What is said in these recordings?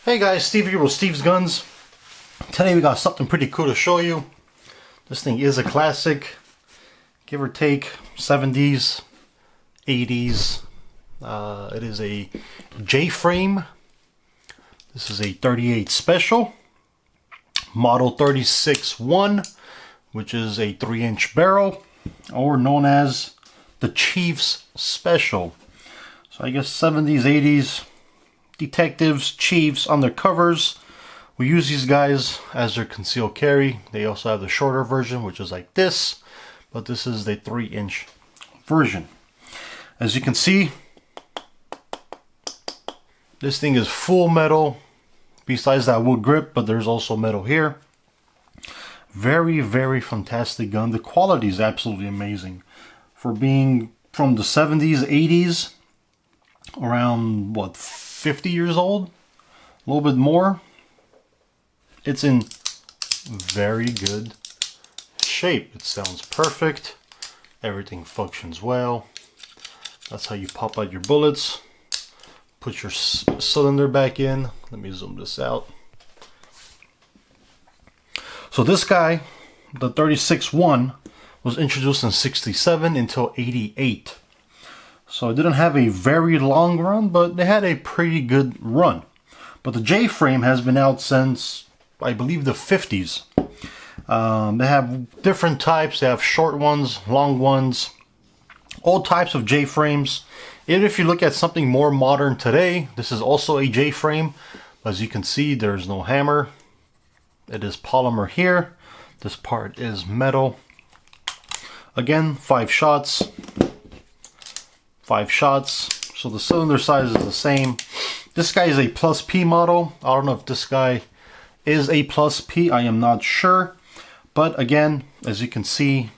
Hey guys, Steve here with Steve's Guns. Today we got something pretty cool to show you. This thing is a classic, give or take 70s, 80s. It is a J-frame. This is a 38 Special, model 36-1, which is a 3-inch barrel, or known as the Chief's Special. So I guess 70s, 80s, detectives, chiefs, undercovers, we use these guys as their concealed carry. They also have the shorter version, which is like this, but this is the 3-inch version. As you can see, this thing is full metal, besides that wood grip, but there's also metal here. Very, very fantastic gun. The quality is absolutely amazing. For being from the 70s, 80s, around, what, 50 years old? A little bit more. It's in very good shape. It sounds perfect. Everything functions well. That's how you pop out your bullets. Put your cylinder back in. Let me zoom this out. So this guy, the 36-1, was introduced in 67 until 88. So it didn't have a very long run, but they had a pretty good run. But the J-frame has been out since, I believe, the 50s. They have different types. They have short ones, long ones, all types of J-frames. Even if you look at something more modern today, this is also a J-frame. As you can see, there's no hammer. It is polymer here. This part is metal. Again, 5 shots. 5 shots, so the cylinder size is the same. This guy is a plus P model. I don't know if this guy is a plus P, I am not sure. But again, as you can see,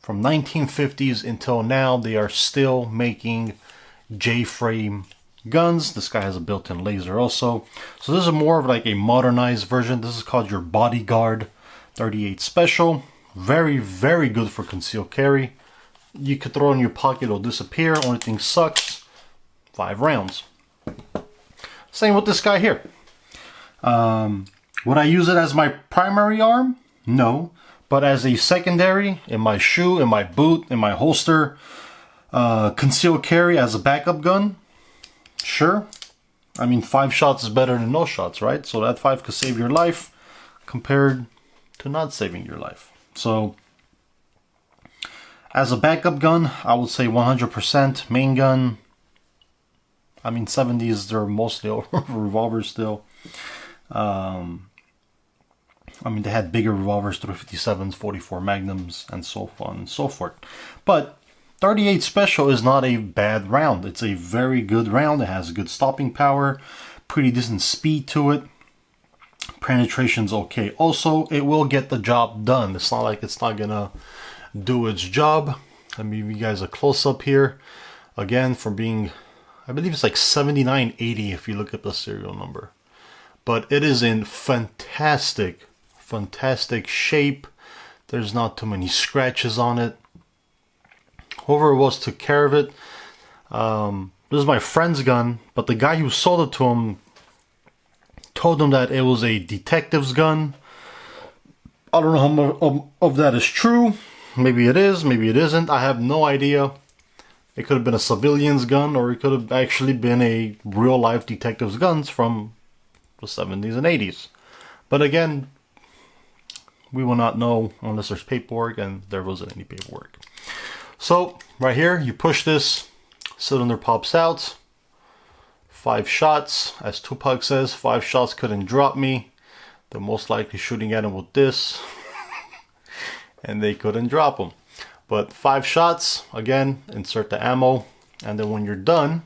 from 1950s until now, they are still making J-frame guns. This guy has a built-in laser also. So this is more of like a modernized version. This is called your Bodyguard 38 Special. Very, very good for concealed carry. You could throw it in your pocket, it'll disappear. Only thing sucks, 5 rounds. Same with this guy here. Would I use it as my primary arm? No. But as a secondary, in my shoe, in my boot, in my holster, concealed carry as a backup gun? Sure. I mean, 5 shots is better than no shots, right? So that 5 could save your life compared to not saving your life. So as a backup gun, I would say 100%. Main gun, I mean 70s, they're mostly revolvers still. I mean, they had bigger revolvers, 357s, 44 Magnums, and so on and so forth. But 38 Special is not a bad round. It's a very good round. It has good stopping power, pretty decent speed to it. Penetration's okay. Also, it will get the job done. It's not like it's not gonna do its job. Let me give you guys a close-up here. Again, from being, I believe it's like 7980 if you look at the serial number. But it is in fantastic, fantastic shape. There's not too many scratches on it. Whoever it was took care of it. This is my friend's gun, but the guy who sold it to him told him that it was a detective's gun. I don't know how much of that is true. Maybe it is, maybe it isn't. I have no idea. It could have been a civilian's gun, or it could have actually been a real-life detective's guns from the 70s and 80s. But again, we will not know unless there's paperwork, and there wasn't any paperwork. So, right here, you push this, cylinder pops out. 5 shots, as Tupac says, 5 shots couldn't drop me. They're most likely shooting at him with this. And they couldn't drop them. But 5 shots, again, insert the ammo, and then when you're done,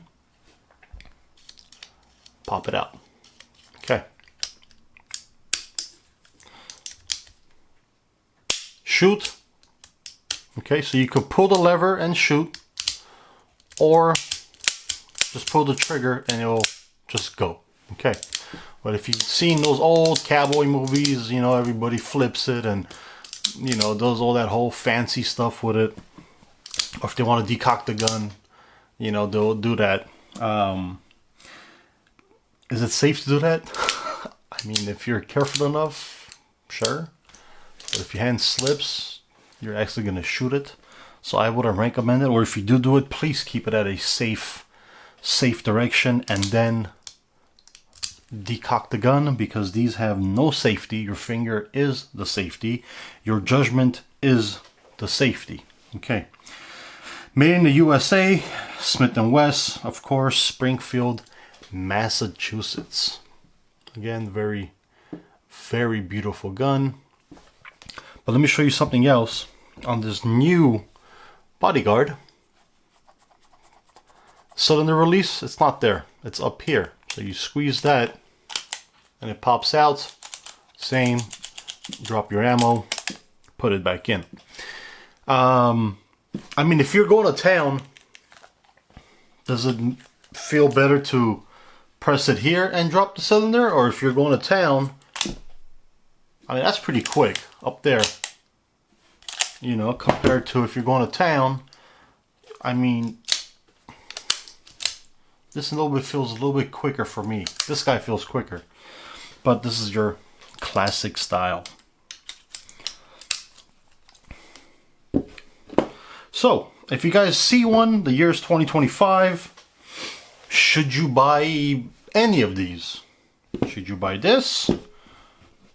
pop it out. Okay. Shoot. Okay, so you could pull the lever and shoot, or just pull the trigger and it'll just go. Okay. But if you've seen those old cowboy movies, you know, everybody flips it and, you know, does all that whole fancy stuff with it. Or if they want to decock the gun, you know, they'll do that. Is it safe to do that? I mean, if you're careful enough, sure. But if your hand slips, you're actually going to shoot it. So I wouldn't recommend it. Or if you do it, please keep it at a safe direction and then decock the gun, because these have no safety. Your finger is the safety. Your judgment is the safety. Okay. Made in the USA, Smith&Wesson, of course, Springfield, Massachusetts. Again, very, very beautiful gun. But let me show you something else on this new Bodyguard. Cylinder release, it's not there. It's up here. So you squeeze that and it pops out. Same. Drop your ammo. Put it back in. I mean, if you're going to town, does it feel better to press it here and drop the cylinder? Or if you're going to town, I mean, that's pretty quick up there. You know, compared to if you're going to town, I mean, this feels a little bit quicker for me. This guy feels quicker. But this is your classic style. So, if you guys see one, the year is 2025. Should you buy any of these? Should you buy this?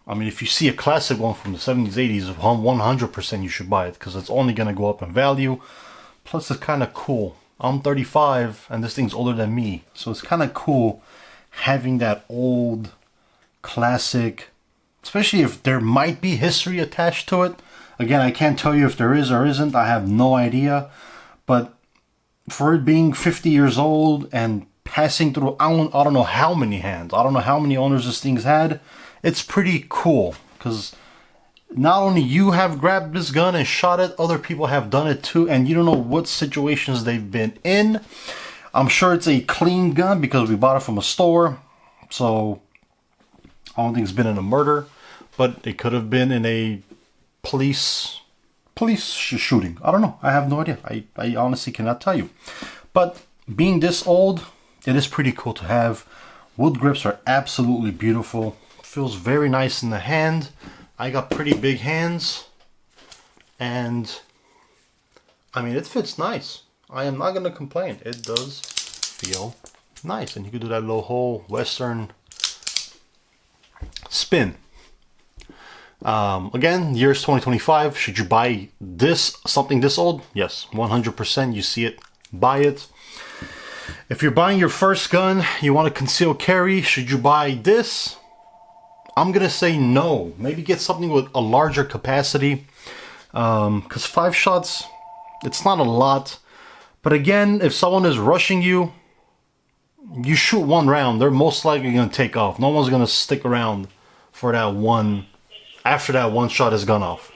I mean, if you see a classic one from the 70s, 80s, 100% you should buy it, because it's only going to go up in value. Plus, it's kind of cool. I'm 35 and this thing's older than me. So it's kind of cool having that old classic, especially if there might be history attached to it. Again, I can't tell you if there is or isn't. I have no idea. But for it being 50 years old and passing through, I don't know how many hands. I don't know how many owners this thing's had. It's pretty cool because not only you have grabbed this gun and shot it, other people have done it too. And you don't know what situations they've been in. I'm sure it's a clean gun because we bought it from a store. So I don't think it's been in a murder. But it could have been in a police shooting. I don't know. I have no idea. I honestly cannot tell you. But being this old, it is pretty cool to have. Wood grips are absolutely beautiful. Feels very nice in the hand. I got pretty big hands. And I mean, it fits nice. I am not going to complain. It does feel nice. And you can do that little whole Western spin. Again, year's 2025. Should you buy this, something this old? Yes, 100%. You see it, buy it. If you're buying your first gun, you want to conceal carry, should you buy this? I'm gonna say no. Maybe get something with a larger capacity, because 5 shots, it's not a lot. But again, if someone is rushing you, you shoot 1 round, they're most likely gonna take off. No one's gonna stick around for that one. After that 1 shot has gone off.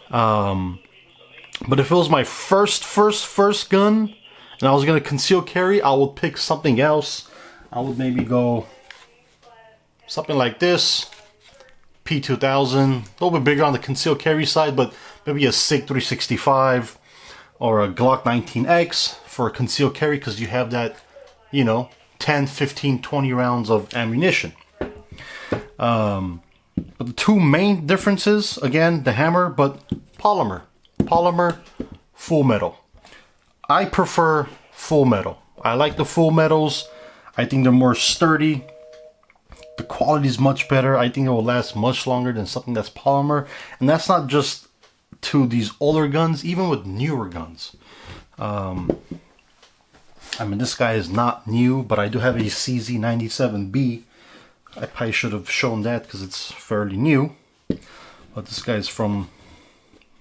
But if it was my first gun and I was going to conceal carry, I would pick something else. I would maybe go something like this. P2000. A little bit bigger on the conceal carry side, but maybe a SIG 365 or a Glock 19X for a conceal carry, because you have that, you know, 10, 15, 20 rounds of ammunition. But the 2 main differences, again, the hammer, but polymer. Polymer, full metal. I prefer full metal. I like the full metals. I think they're more sturdy. The quality is much better. I think it will last much longer than something that's polymer. And that's not just to these older guns, even with newer guns. I mean, this guy is not new, but I do have a CZ97B. I probably should have shown that because it's fairly new. But this guy's from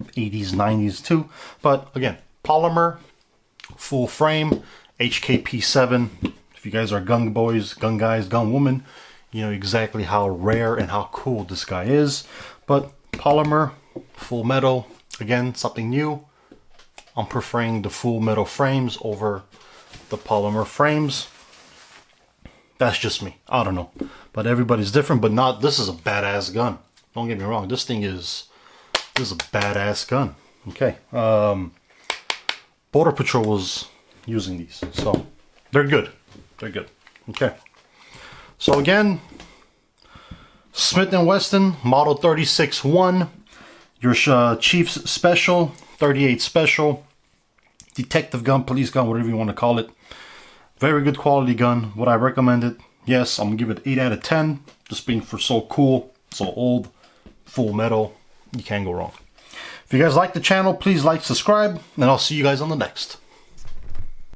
80s, 90s too. But again, polymer, full frame, HKP7. If you guys are gun boys, gun guys, gun women, you know exactly how rare and how cool this guy is. But polymer, full metal, again, something new. I'm preferring the full metal frames over the polymer frames. That's just me. I don't know. But everybody's different, but not, this is a badass gun. Don't get me wrong. This is a badass gun. Okay. Border Patrol was using these. So they're good. They're good. Okay. So again, Smith&Wesson Model 36-1, your Chief's Special, 38 Special, detective gun, police gun, whatever you want to call it. Very good quality gun. Would I recommend it? Yes, I'm going to give it 8 out of 10. Just being for so cool, so old, full metal. You can't go wrong. If you guys like the channel, please like, subscribe, and I'll see you guys on the next.